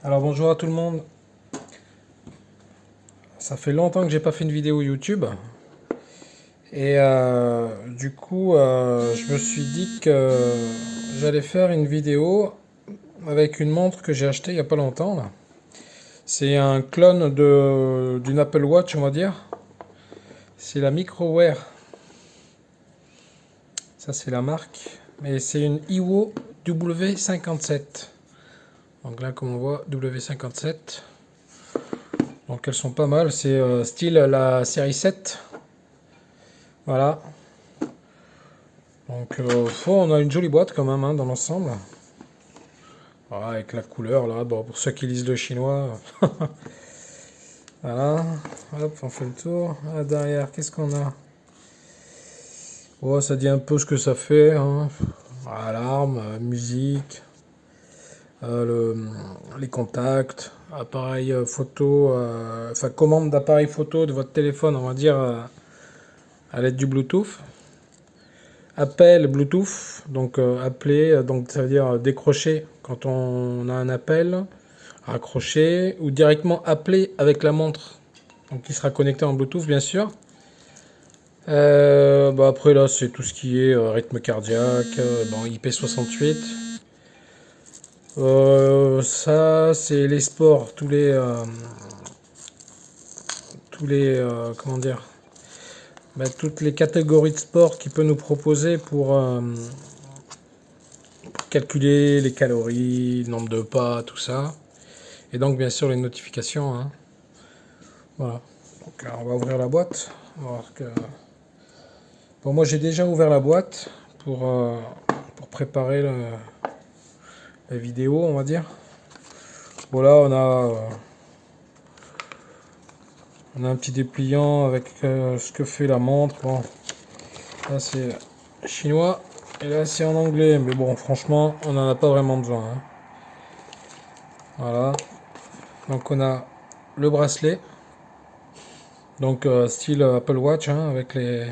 Alors bonjour à tout le monde. Ça fait longtemps que j'ai pas fait une vidéo YouTube et du coup je me suis dit que j'allais faire une vidéo avec une montre que j'ai achetée il y a pas longtemps là. C'est un clone d'une Apple Watch, on va dire. C'est la Microwear. Ça c'est la marque, mais c'est une Iwo W57. Donc là comme on voit W57. Donc elles sont pas mal, c'est style la série 7. Voilà. Donc on a une jolie boîte quand même hein, dans l'ensemble. Voilà, avec la couleur là, bon, pour ceux qui lisent le chinois. Voilà, hop, on fait le tour. Là, derrière, qu'est-ce qu'on a? Oh, ça dit un peu ce que ça fait. Hein. Alarme, musique, les contacts, appareil photo, enfin commande d'appareil photo de votre téléphone, on va dire, à l'aide du Bluetooth. Appel Bluetooth, donc appeler, donc ça veut dire décrocher quand on a un appel, raccrocher ou directement appeler avec la montre, donc qui sera connecté en Bluetooth bien sûr. Bah après là c'est tout ce qui est rythme cardiaque, bon, IP68. Ça c'est les sports, tous les comment dire, bah, toutes les catégories de sport qu'il peut nous proposer pour calculer les calories, le nombre de pas, tout ça. Et donc bien sûr les notifications. Hein. Voilà. Donc on va ouvrir la boîte. On va voir que... Bon, moi j'ai déjà ouvert la boîte pour préparer la vidéo, on va dire. Bon là on a un petit dépliant avec ce que fait la montre. Bon, là c'est chinois et là c'est en anglais. Mais bon franchement on n'en a pas vraiment besoin. Hein. Voilà. Donc on a le bracelet. Donc style Apple Watch hein, avec les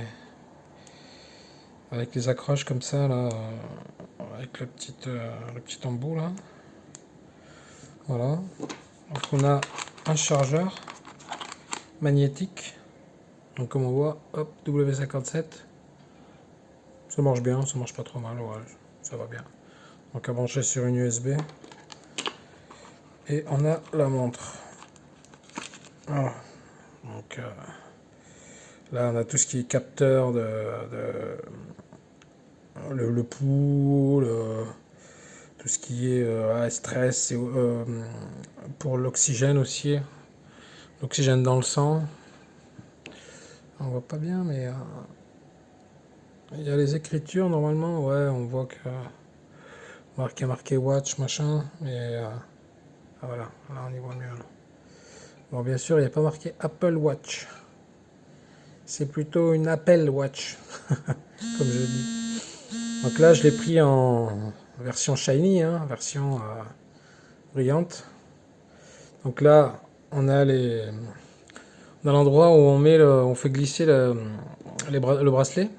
accroches comme ça là, avec le petit embout là. Voilà. Donc on a un chargeur magnétique. Donc comme on voit, hop, W57. Ça marche bien, ça marche pas trop mal, ouais, ça va bien. Donc à brancher sur une USB. Et on a la montre. Voilà. Donc là on a tout ce qui est capteur le pouls, tout ce qui est stress, et, pour l'oxygène aussi, l'oxygène dans le sang. On voit pas bien, mais il y a les écritures normalement, ouais, on voit que marqué watch machin, mais ah, voilà, là on y voit mieux. Là. Bon, bien sûr, il n'y a pas marqué Apple Watch, c'est plutôt une Apple Watch, comme je dis. Donc là, je l'ai pris en version shiny, hein, version brillante. Donc là, on a l'endroit où on fait glisser le bracelet.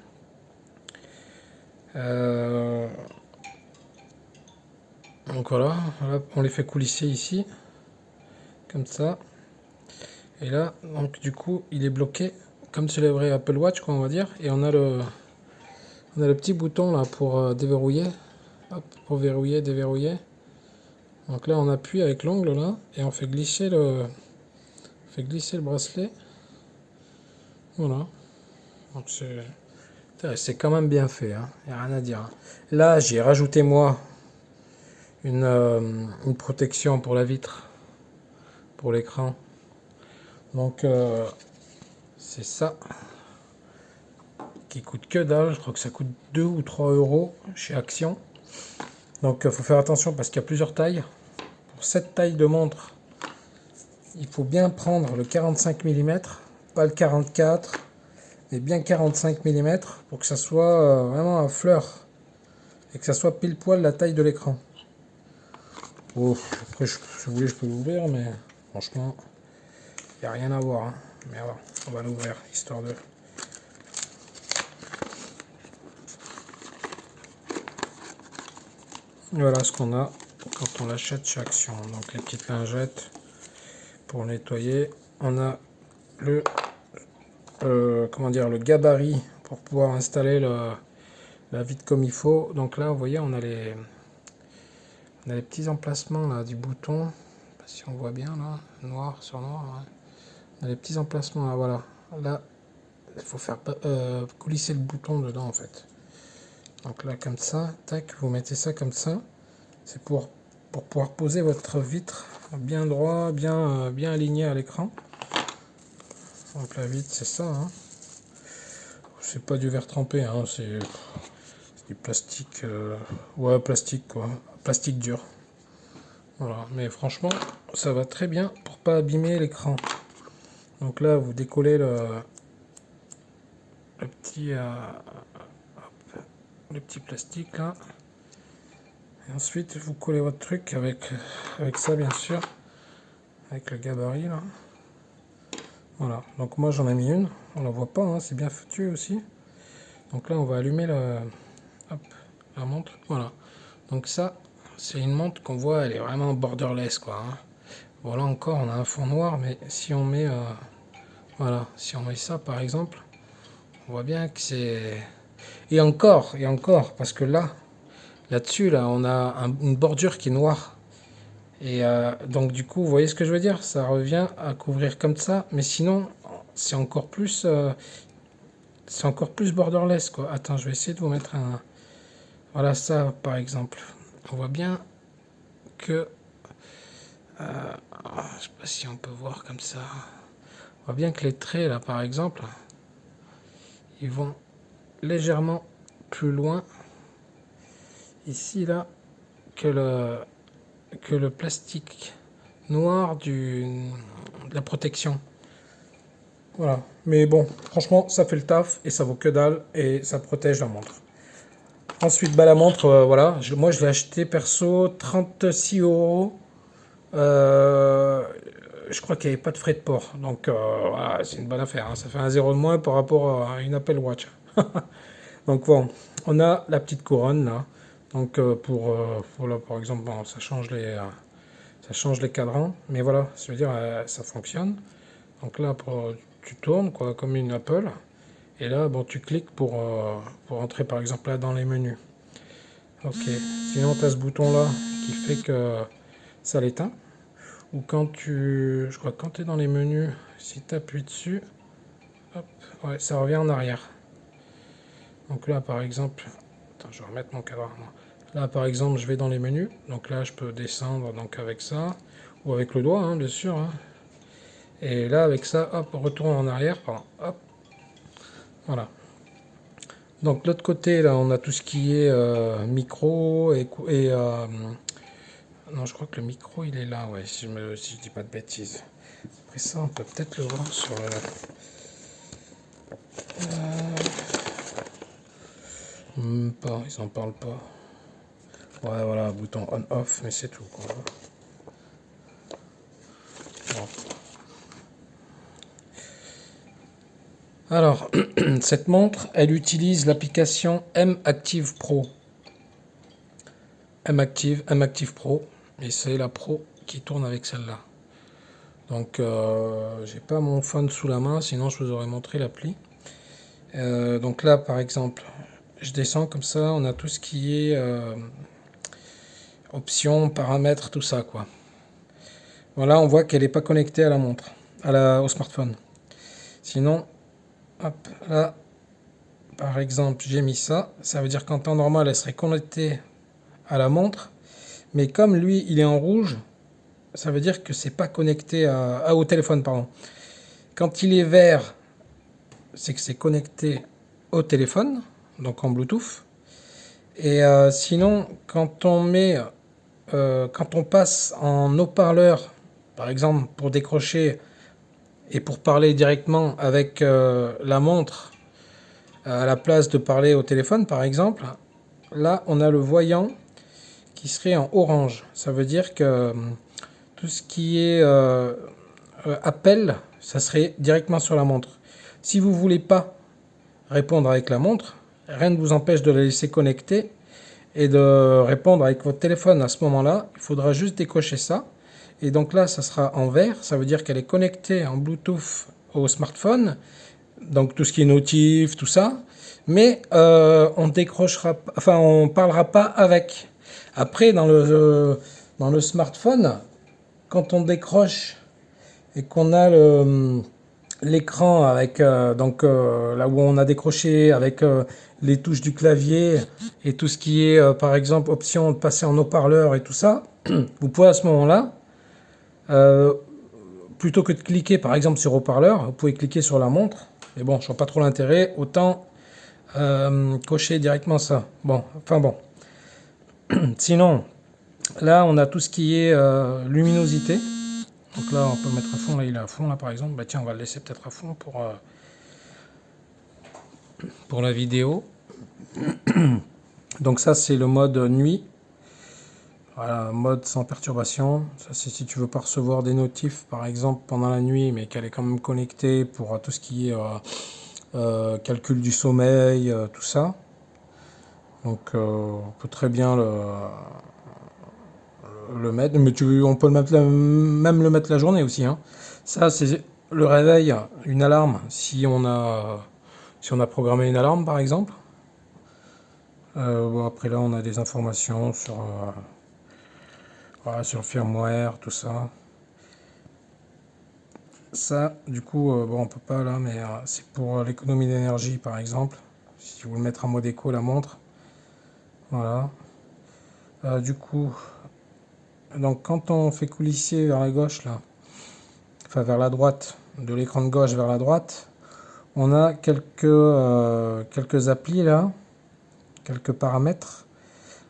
Donc voilà, on les fait coulisser ici, comme ça. Et là, donc du coup, il est bloqué comme sur les vrais Apple Watch, quoi, on va dire. Et on a le petit bouton là pour déverrouiller, hop, pour verrouiller, déverrouiller. Donc là, on appuie avec l'ongle là et on fait glisser le bracelet. Voilà. Donc c'est quand même bien fait, hein. Y a rien à dire. Hein. Là, j'ai rajouté moi une protection pour la vitre, pour l'écran. Donc c'est ça qui coûte que dalle. Je crois que ça coûte 2 ou 3 euros chez Action. Donc il faut faire attention parce qu'il y a plusieurs tailles. Pour cette taille de montre, il faut bien prendre le 45 mm, pas le 44, mais bien 45 mm pour que ça soit vraiment à fleur et que ça soit pile poil la taille de l'écran. Oh, après, si vous voulez, je peux l'ouvrir, mais franchement, il n'y a rien à voir. Hein. Mais alors, on va l'ouvrir, histoire de... Voilà ce qu'on a. quand on l'achète chez Action. Donc les petites lingettes pour nettoyer. On a le comment dire, le gabarit pour pouvoir installer la vitre comme il faut. Donc là, vous voyez, on a les petits emplacements là du bouton. Je sais pas si on voit bien là, noir sur noir. Ouais. On a les petits emplacements là, voilà. Là, il faut faire coulisser le bouton dedans en fait. Donc là, comme ça, tac, vous mettez ça comme ça. C'est pour pouvoir poser votre vitre bien droit, bien aligné à l'écran. Donc la vitre, c'est ça. Hein. C'est pas du verre trempé, hein, c'est du plastique. Ouais, plastique quoi. Plastique dur. Voilà, mais franchement, ça va très bien pour pas abîmer l'écran. Donc là, vous décollez le petit plastique là. Et ensuite, vous collez votre truc avec ça, bien sûr. Avec le gabarit là. Voilà, donc moi j'en ai mis une. On la voit pas, hein, c'est bien foutu aussi. Donc là, on va allumer la montre. Voilà. Donc ça, c'est une montre qu'on voit, elle est vraiment borderless quoi. Hein. Bon là encore, on a un fond noir, mais si on met, voilà, si on met ça par exemple, on voit bien que c'est. Et encore, parce que là-dessus, là, on a une bordure qui est noire. Et donc du coup, vous voyez ce que je veux dire? Ça revient à couvrir comme ça, mais sinon, c'est encore plus borderless quoi. Attends, je vais essayer de vous mettre un. Voilà ça, par exemple. On voit bien que je sais pas si on peut voir comme ça. On voit bien que les traits là, par exemple, ils vont légèrement plus loin ici là que le plastique noir de la protection. Voilà. Mais bon, franchement, ça fait le taf et ça vaut que dalle et ça protège la montre. Ensuite, bah, la montre, voilà. Moi, je l'ai acheté perso 36 €. Je crois qu'il n'y avait pas de frais de port. Donc, voilà, c'est une bonne affaire. Hein. Ça fait un zéro de moins par rapport à une Apple Watch. Donc, bon, on a la petite couronne là. Donc, là, par exemple, bon, ça change les cadrans. Mais voilà, ça veut dire ça fonctionne. Donc là, tu tournes quoi, comme une Apple. Et là, bon, tu cliques pour entrer par exemple là dans les menus. Ok. Sinon, tu as ce bouton là qui fait que ça l'éteint. Ou je crois que quand tu es dans les menus, si tu appuies dessus, hop, ouais, ça revient en arrière. Donc là, par exemple, attends, je vais remettre mon cadre. Là, par exemple, je vais dans les menus. Donc là, je peux descendre donc avec ça ou avec le doigt, hein, bien sûr. Hein. Et là, avec ça, hop, on retourne en arrière. Pardon, hop, voilà. Donc, de l'autre côté, là, on a tout ce qui est micro et non, je crois que le micro, il est là, ouais, si je dis pas de bêtises. Après ça, on peut peut-être le voir sur le. Pas, ils en parlent pas. Ouais, voilà, bouton on-off, mais c'est tout, quoi. Bon. Alors, cette montre, elle utilise l'application M-Active Pro. M-Active Pro, et c'est la Pro qui tourne avec celle-là. Donc, j'ai pas mon phone sous la main, sinon je vous aurais montré l'appli. Donc là, par exemple, je descends comme ça, on a tout ce qui est options, paramètres, tout ça, quoi. Voilà, on voit qu'elle n'est pas connectée à la montre, au smartphone. Sinon, hop, là, par exemple, j'ai mis ça. Ça veut dire qu'en temps normal, elle serait connectée à la montre. Mais comme lui, il est en rouge, ça veut dire que c'est pas connecté au téléphone, pardon. Quand il est vert, c'est que c'est connecté au téléphone, donc en Bluetooth. Et sinon, quand on passe en haut-parleur, par exemple, pour décrocher et pour parler directement avec la montre, à la place de parler au téléphone, par exemple, là, on a le voyant qui serait en orange. Ça veut dire que tout ce qui est appel, ça serait directement sur la montre. Si vous ne voulez pas répondre avec la montre, rien ne vous empêche de la laisser connecter et de répondre avec votre téléphone à ce moment-là. Il faudra juste décocher ça. Et donc là, ça sera en vert. Ça veut dire qu'elle est connectée en Bluetooth au smartphone. Donc tout ce qui est notif, tout ça. Mais on décrochera, enfin on parlera pas avec. Après, dans le smartphone, quand on décroche et qu'on a l'écran avec là où on a décroché avec les touches du clavier et tout ce qui est par exemple option de passer en haut-parleur et tout ça, vous pouvez à ce moment-là euh, plutôt que de cliquer par exemple sur haut-parleur, vous pouvez cliquer sur la montre. Mais bon, je vois pas trop l'intérêt, autant cocher directement ça. Bon, enfin bon. Sinon, là on a tout ce qui est luminosité. Donc là, on peut le mettre à fond. Là, il est à fond, là, par exemple. Bah tiens, on va le laisser peut-être à fond pour la vidéo. Donc ça, c'est le mode nuit. Voilà, mode sans perturbation. Ça, c'est si tu veux pas recevoir des notifs, par exemple, pendant la nuit, mais qu'elle est quand même connectée pour tout ce qui est calcul du sommeil, tout ça. Donc, on peut très bien le mettre. Mais on peut le mettre même le mettre la journée aussi, hein. Ça, c'est le réveil, une alarme, si on a programmé une alarme, par exemple. Bon, après là, on a des informations voilà, sur le firmware, tout ça. Ça, du coup, bon, on peut pas là, mais c'est pour l'économie d'énergie, par exemple. Si vous le mettre en mode éco, la montre. Voilà. Du coup, donc quand on fait coulisser vers la gauche, là, enfin vers la droite, de l'écran de gauche vers la droite, on a quelques applis là, quelques paramètres.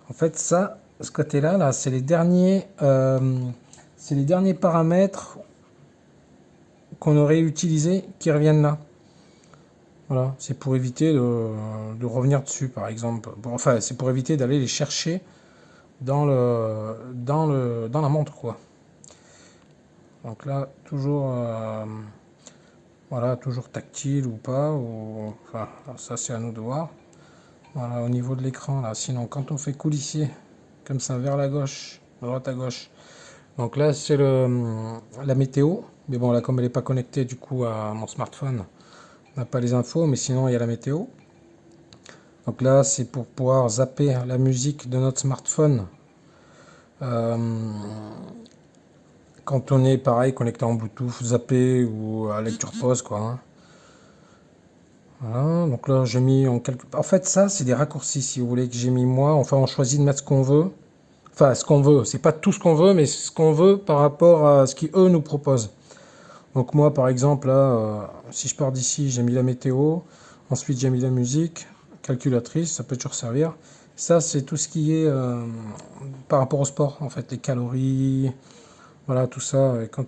En fait, ça, ce côté-là, là, c'est les derniers paramètres qu'on aurait utilisés qui reviennent là. Voilà, c'est pour éviter de revenir dessus, par exemple. Bon, enfin, c'est pour éviter d'aller les chercher dans la montre, quoi. Donc là, toujours, voilà, toujours tactile ou pas, enfin, ça c'est à nous de voir. Voilà, au niveau de l'écran, là. Sinon, quand on fait coulisser comme ça vers la gauche, de droite à gauche. Donc là, c'est la météo. Mais bon, là, comme elle n'est pas connectée du coup à mon smartphone, on n'a pas les infos, mais sinon, il y a la météo. Donc là, c'est pour pouvoir zapper la musique de notre smartphone. Quand on est pareil, connecté en Bluetooth, zappé ou à lecture pause, quoi, hein. Voilà, donc là, j'ai mis en quelque. En fait, ça, c'est des raccourcis, si vous voulez, que j'ai mis moi. Enfin, on choisit de mettre ce qu'on veut. Enfin, ce qu'on veut, c'est pas tout ce qu'on veut, mais ce qu'on veut par rapport à ce qu'eux nous proposent. Donc moi, par exemple, là, si je pars d'ici, j'ai mis la météo, ensuite j'ai mis la musique, calculatrice, ça peut toujours servir. Ça, c'est tout ce qui est par rapport au sport, en fait, les calories, voilà, tout ça. Et quand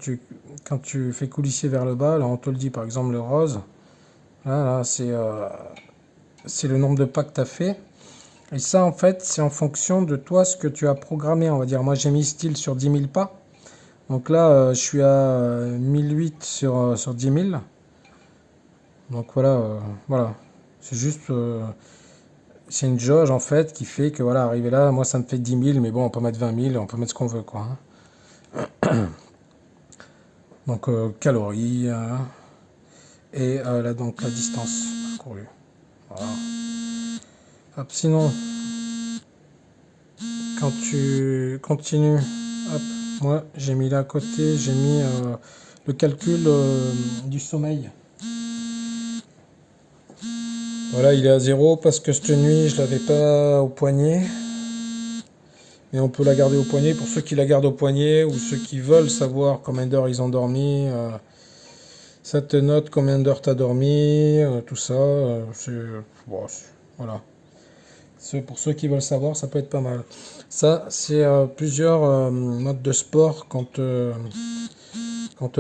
tu fais coulisser vers le bas, là, on te le dit, par exemple, le rose, là c'est le nombre de pas que tu as fait. Et ça, en fait, c'est en fonction de toi, ce que tu as programmé, on va dire. Moi, j'ai mis style sur 10 000 pas. Donc là, je suis à 1008 sur 10 000. Donc voilà, voilà. C'est juste, c'est une jauge en fait qui fait que voilà, arrivé là, moi ça me fait 10 000, mais bon, on peut mettre 20 000, on peut mettre ce qu'on veut quoi, hein. Donc calories et là donc la distance parcourue. Voilà. Hop, sinon, quand tu continues, hop, moi j'ai mis là à côté, j'ai mis le calcul du sommeil. Voilà, il est à 0 parce que cette nuit je l'avais pas au poignet. Mais on peut la garder au poignet pour ceux qui la gardent au poignet ou ceux qui veulent savoir combien d'heures ils ont dormi. Ça te note combien d'heures tu as dormi, tout ça. Bon, voilà. Pour ceux qui veulent savoir, ça peut être pas mal. Ça, c'est plusieurs modes de sport qu'on te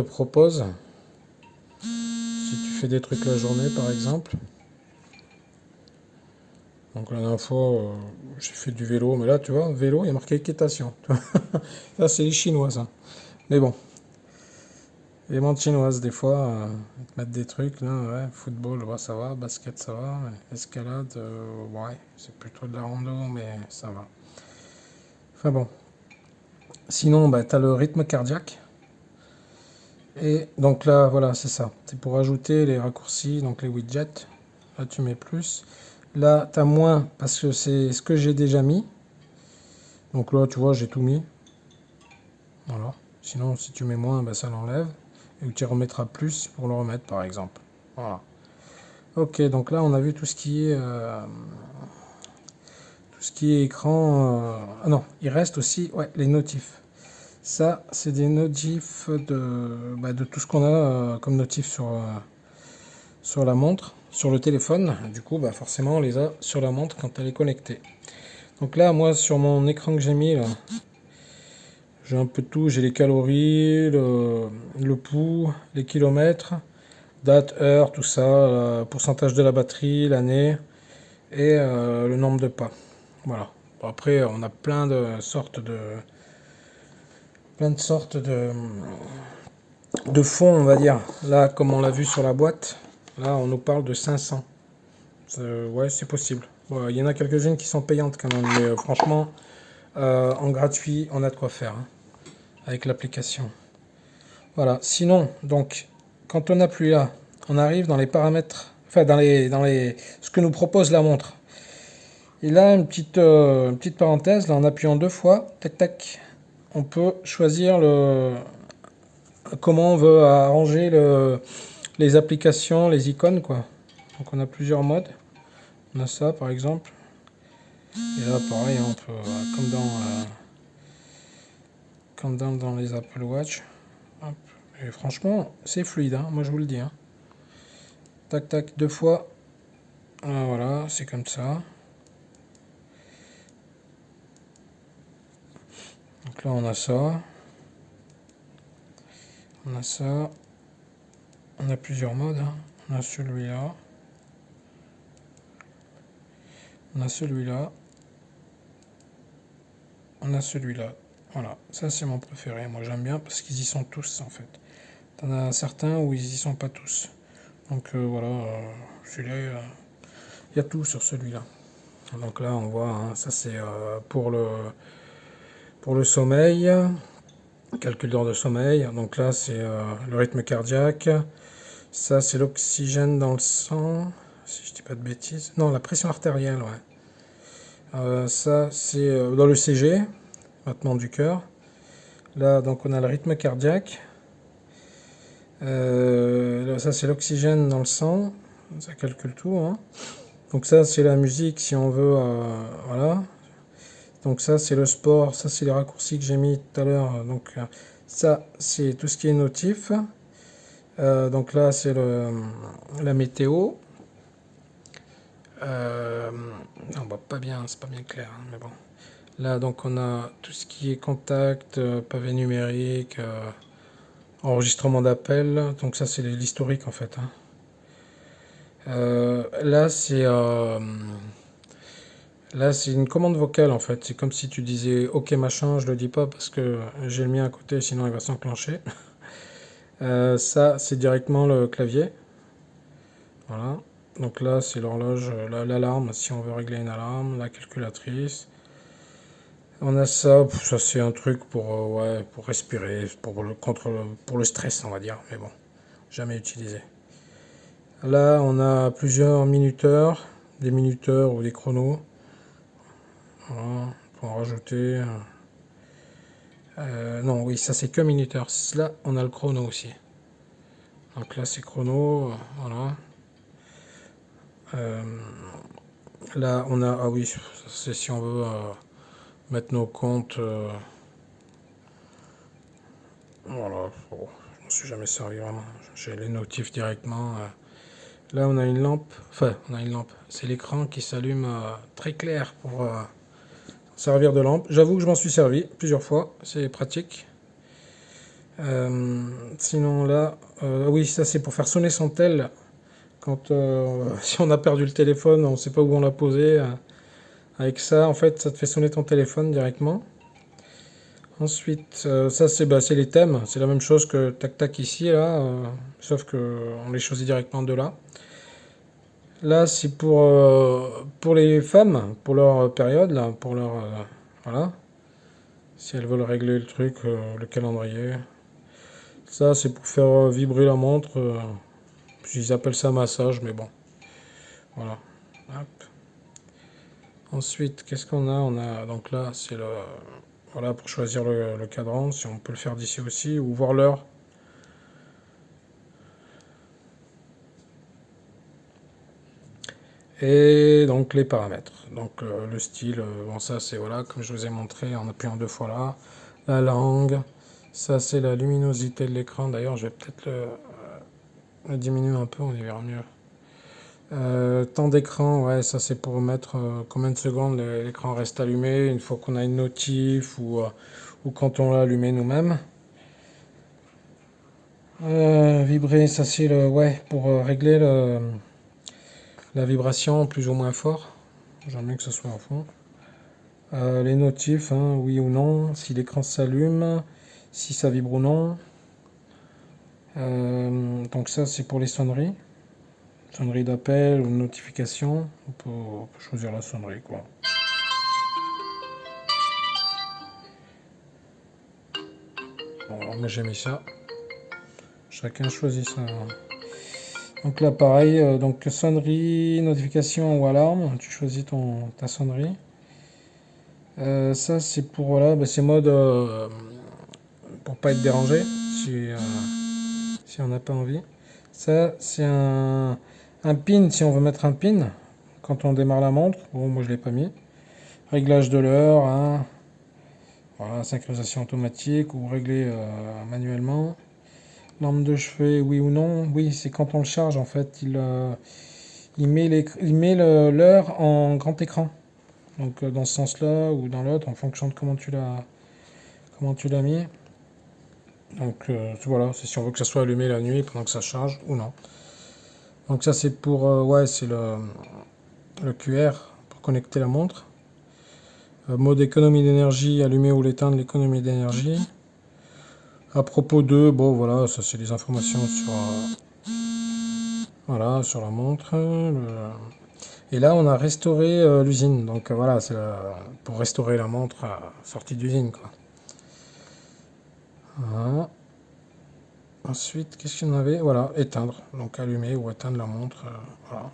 propose. Si tu fais des trucs la journée, par exemple. Donc la dernière fois, j'ai fait du vélo, mais là, tu vois, vélo, il y a marqué équitation. Ça, c'est les Chinois, ça. Mais bon. Les montres chinoises, des fois, ils te mettent des trucs, là, ouais, football, ouais, ça va, basket, ça va, escalade, ouais, c'est plutôt de la rando, mais ça va. Enfin bon. Sinon, bah, tu as le rythme cardiaque. Et donc là, voilà, c'est ça. C'est pour ajouter les raccourcis, donc les widgets. Là, tu mets plus. Là, tu as moins, parce que c'est ce que j'ai déjà mis. Donc là, tu vois, j'ai tout mis. Voilà. Sinon, si tu mets moins, bah, ça l'enlève. Et tu remettras plus pour le remettre, par exemple. Voilà. Ok, donc là, on a vu tout ce qui est écran. Ah non, il reste aussi, ouais, les notifs. Ça, c'est des notifs de tout ce qu'on a comme notif sur la montre, sur le téléphone. Du coup, bah, forcément, on les a sur la montre quand elle est connectée. Donc là, moi, sur mon écran que j'ai mis, là, j'ai un peu de tout. J'ai les calories, le pouls, les kilomètres, date, heure, tout ça, pourcentage de la batterie, l'année et le nombre de pas. Voilà. Bon, après, on a plein de fonds, on va dire. Là, comme on l'a vu sur la boîte, là, on nous parle de 500. Ouais, c'est possible. Ouais, il y en a quelques-unes qui sont payantes quand même, mais franchement, en gratuit, on a de quoi faire hein, avec l'application. Voilà. Sinon, donc, quand on appuie là, on arrive dans les paramètres, enfin ce que nous propose la montre. Et là, une petite parenthèse, là, en appuyant 2 fois, tac tac, on peut choisir comment on veut arranger les applications, les icônes, quoi. Donc on a plusieurs modes. On a ça, par exemple. Et là, pareil, hein, on peut, comme dans les Apple Watch. Hop. Et franchement, c'est fluide, hein, moi je vous le dis. Hein. Tac, tac, 2 fois. Ah, voilà, c'est comme ça. Donc là, on a ça. On a ça. On a plusieurs modes. Hein. On a celui-là. On a celui-là. On a celui-là. Voilà, ça c'est mon préféré. Moi j'aime bien parce qu'ils y sont tous en fait. T'en as certains où ils y sont pas tous. Donc voilà, celui-là, il y a tout sur celui-là. Donc là on voit, hein, ça c'est pour le sommeil, calcul d'heure de sommeil. Donc là c'est le rythme cardiaque. Ça c'est l'oxygène dans le sang, si je dis pas de bêtises. Non, la pression artérielle, ouais. Ça c'est dans le CG, battement du cœur. Là donc on a le rythme cardiaque. Là, ça c'est l'oxygène dans le sang, ça calcule tout. Hein. Donc ça c'est la musique si on veut, voilà. Donc ça c'est le sport, ça c'est les raccourcis que j'ai mis tout à l'heure. Donc ça c'est tout ce qui est notif. Donc là c'est la météo. On voit pas bien, c'est pas bien clair, hein, mais bon. Là donc on a tout ce qui est contact, pavé numérique, enregistrement d'appel. Donc ça c'est l'historique en fait. Hein. Là, c'est une commande vocale en fait. C'est comme si tu disais OK machin. Je le dis pas parce que j'ai le mien à côté, sinon il va s'enclencher. Ça, c'est directement le clavier. Voilà. Donc là, c'est l'horloge, l'alarme si on veut régler une alarme, la calculatrice. On a ça. Ça c'est un truc pour respirer, pour le stress, on va dire. Mais bon, jamais utilisé. Là, on a plusieurs minuteurs, des minuteurs ou des chronos. Voilà, pour en rajouter. Non, oui, ça c'est que minuteur. Là, on a le chrono aussi. Donc là, c'est chrono. Voilà. Euh, Là, on a. Ah oui, c'est si on veut mettre nos comptes. Voilà. Bon, je m'en suis jamais servi vraiment. J'ai les notifs directement. Là, on a une lampe. Enfin, on a une lampe. C'est l'écran qui s'allume très clair pour servir de lampe. J'avoue que je m'en suis servi plusieurs fois. C'est pratique. Sinon là, oui, ça c'est pour faire sonner son tel. Quand si on a perdu le téléphone, on ne sait pas où on l'a posé. Avec ça, en fait, ça te fait sonner ton téléphone directement. Ensuite, ça c'est les thèmes, c'est la même chose que tac tac ici là, sauf que on les choisit directement de là. Là c'est pour les femmes, pour leur période là, pour leur voilà, si elles veulent régler le truc, le calendrier. Ça c'est pour faire vibrer la montre. Ils appellent ça massage, mais bon, voilà. Hop. Ensuite, qu'est-ce qu'on a? On a donc là c'est le voilà pour choisir le cadran, si on peut le faire d'ici aussi ou voir l'heure. Et donc les paramètres. Donc le style, bon ça c'est voilà, comme je vous ai montré en appuyant 2 fois là. La langue, ça c'est la luminosité de l'écran. D'ailleurs je vais peut-être le diminuer un peu, on y verra mieux. Temps d'écran, ouais ça c'est pour mettre combien de secondes l'écran reste allumé, une fois qu'on a une notif ou quand on l'a allumé nous-mêmes. Vibrer, ça c'est le ouais pour régler la vibration plus ou moins fort. J'aime bien que ce soit à fond. Les notifs, hein, oui ou non, si l'écran s'allume, si ça vibre ou non. Donc ça c'est pour les sonneries. Sonnerie d'appel ou de notification. On peut choisir la sonnerie quoi. Bon, moi j'ai mis ça. Chacun choisit ça. Donc là pareil, donc sonnerie, notification ou alarme, tu choisis ta sonnerie. Ça c'est pour voilà, c'est mode pour pas être dérangé si on n'a pas envie. Ça c'est un pin si on veut mettre un pin quand on démarre la montre. Bon moi je l'ai pas mis. Réglage de l'heure, hein. Voilà, synchronisation automatique ou régler manuellement. Lampe de chevet, oui ou non? Oui, c'est quand on le charge en fait, il met l'heure en grand écran. Donc dans ce sens-là ou dans l'autre, en fonction de comment tu l'as mis. Donc voilà, c'est si on veut que ça soit allumé la nuit pendant que ça charge ou non. Donc ça c'est pour ouais, c'est le QR pour connecter la montre. Mode économie d'énergie, allumer ou l'éteindre l'économie d'énergie. À propos de, bon voilà, ça c'est des informations sur voilà, sur la montre. Et là on a restauré l'usine. Donc voilà, c'est pour restaurer la montre sortie d'usine quoi. Voilà. Ensuite, qu'est-ce qu'il y en avait? Voilà, éteindre. Donc allumer ou éteindre la montre. Voilà.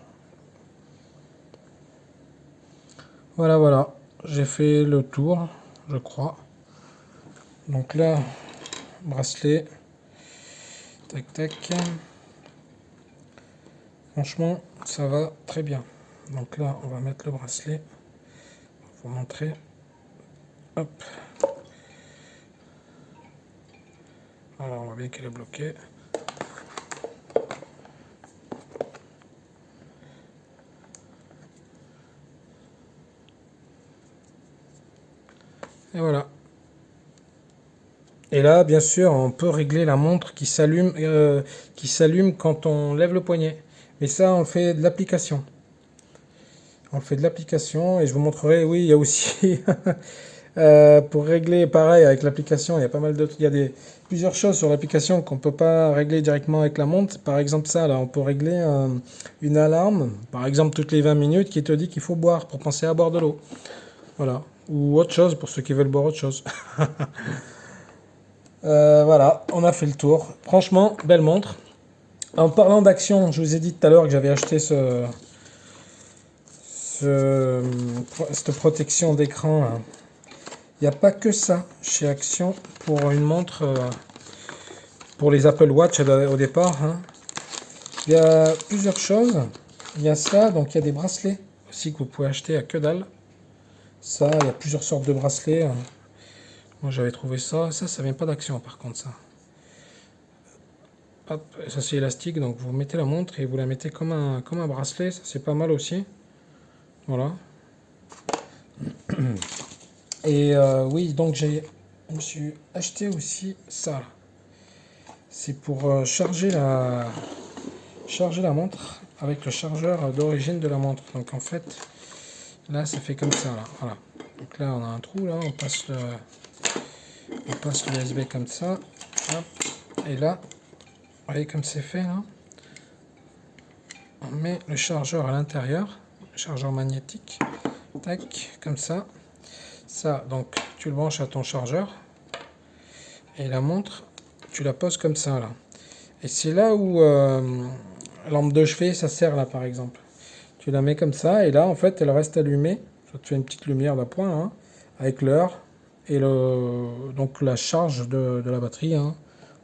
Voilà, voilà. J'ai fait le tour, je crois. Donc là, bracelet. Tac, tac. Franchement, ça va très bien. Donc là, on va mettre le bracelet. Pour vous montrer. Hop. Voilà, on voit bien qu'elle est bloquée. Et voilà. Et là, bien sûr, on peut régler la montre qui s'allume quand on lève le poignet. Mais ça, on le fait de l'application. On le fait de l'application et je vous montrerai, oui, il y a aussi pour régler pareil avec l'application, il y a pas mal d'autres, plusieurs choses sur l'application qu'on peut pas régler directement avec la montre. Par exemple ça, là, on peut régler une alarme, par exemple toutes les 20 minutes qui te dit qu'il faut boire pour penser à boire de l'eau. Voilà. Ou autre chose pour ceux qui veulent boire autre chose. Voilà, on a fait le tour. Franchement, belle montre. En parlant d'action, je vous ai dit tout à l'heure que j'avais acheté cette protection d'écran là. Il n'y a pas que ça chez Action pour une montre, pour les Apple Watch au départ. Hein. Il y a plusieurs choses. Il y a ça, donc il y a des bracelets aussi que vous pouvez acheter à que dalle. Ça, il y a plusieurs sortes de bracelets. Hein. Moi j'avais trouvé ça. Ça vient pas d'Action par contre ça. Hop, ça c'est élastique, donc vous mettez la montre et vous la mettez comme un bracelet. Ça c'est pas mal aussi. Voilà. Et oui, donc je me suis acheté aussi ça. C'est pour charger la montre avec le chargeur d'origine de la montre. Donc en fait, là ça fait comme ça. Là. Voilà. Donc là on a un trou, là on passe On passe l'USB comme ça. Hop. Et là, vous voyez comme c'est fait là. On met le chargeur à l'intérieur, le chargeur magnétique. Tac, comme ça. Ça, donc tu le branches à ton chargeur. Et la montre, tu la poses comme ça là. Et c'est là où lampe de chevet, ça sert là par exemple. Tu la mets comme ça et là en fait elle reste allumée. Ça te fait une petite lumière d'appoint hein, avec l'heure et donc la charge de la batterie hein,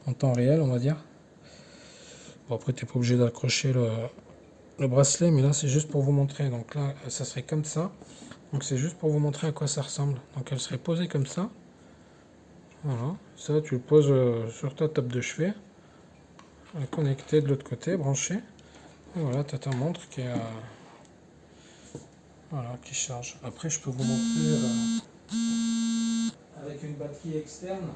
en temps réel on va dire. Bon après tu n'es pas obligé d'accrocher le bracelet mais là c'est juste pour vous montrer. Donc là ça serait comme ça. Donc c'est juste pour vous montrer à quoi ça ressemble. Donc elle serait posée comme ça. Voilà, ça tu le poses sur ta table de chevet. Connecté de l'autre côté, branché. Et voilà, tu as ta montre qui est voilà, qui charge. Après, je peux vous montrer avec une batterie externe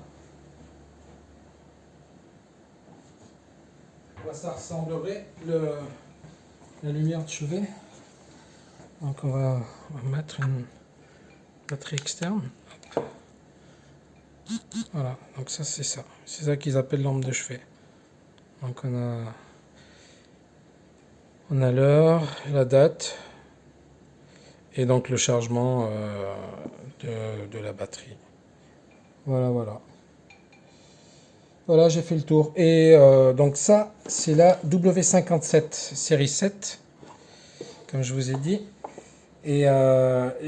à quoi ça ressemblerait la lumière de chevet. Donc on va mettre une batterie externe. Hop. Voilà, donc ça c'est ça. C'est ça qu'ils appellent lampe de chevet. Donc on a l'heure, la date et donc le chargement de la batterie. Voilà, voilà. Voilà, j'ai fait le tour. Et donc ça, c'est la W57 série 7, comme je vous ai dit. Et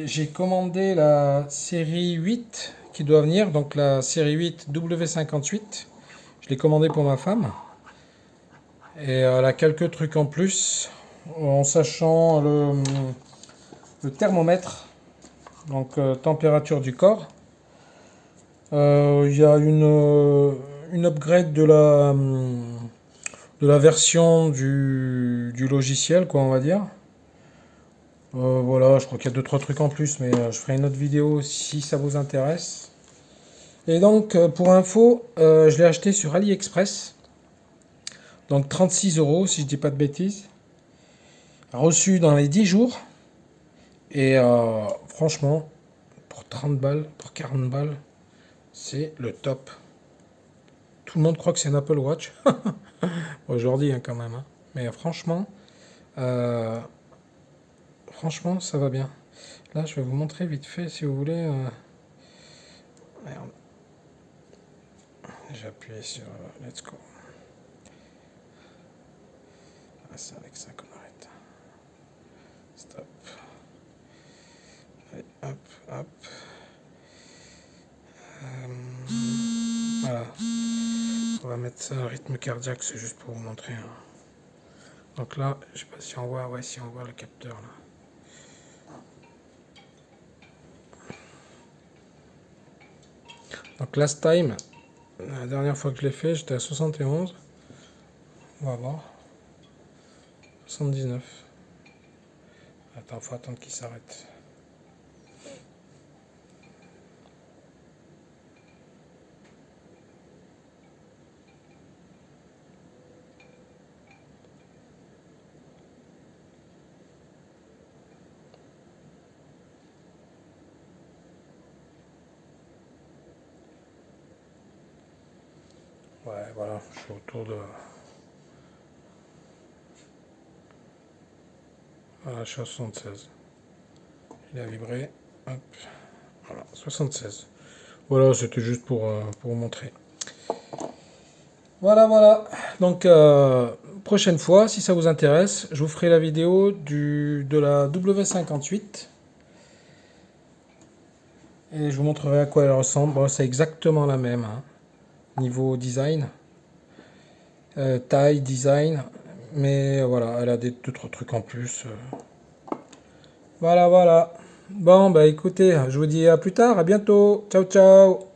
j'ai commandé la série 8 qui doit venir, donc la série 8 W58. Je l'ai commandé pour ma femme. Et elle a quelques trucs en plus, en sachant le thermomètre, donc température du corps. Il y a une upgrade de la version du logiciel, quoi, on va dire. Voilà, je crois qu'il y a 2-3 trucs en plus, mais je ferai une autre vidéo si ça vous intéresse. Et donc, pour info, je l'ai acheté sur AliExpress. Donc 36 € si je dis pas de bêtises. Reçu dans les 10 jours. Et franchement, pour 30 balles, pour 40 balles, c'est le top. Tout le monde croit que c'est un Apple Watch. Aujourd'hui, hein, quand même. Hein. Mais franchement, ça va bien. Là, je vais vous montrer vite fait, si vous voulez. Merde. J'ai appuyé sur Let's Go. Ah, c'est avec ça qu'on arrête. Stop. Allez, hop, hop. Voilà. On va mettre ça à rythme cardiaque, c'est juste pour vous montrer. Hein. Donc là, je sais pas si on voit, ouais, si on voit le capteur là. Donc last time, la dernière fois que je l'ai fait, j'étais à 71. On va voir. 79. Attends, faut attendre qu'il s'arrête. Ouais, voilà, je suis autour de... Voilà, je suis à 76. Il a vibré. Hop. Voilà, 76. Voilà, c'était juste pour vous montrer. Voilà, voilà. Donc, prochaine fois, si ça vous intéresse, je vous ferai la vidéo de la W58. Et je vous montrerai à quoi elle ressemble. Bon, c'est exactement la même. Hein. Niveau design. Taille, design. Mais voilà, elle a d'autres trucs en plus. Voilà, voilà. Bon, bah écoutez, je vous dis à plus tard, à bientôt. Ciao, ciao.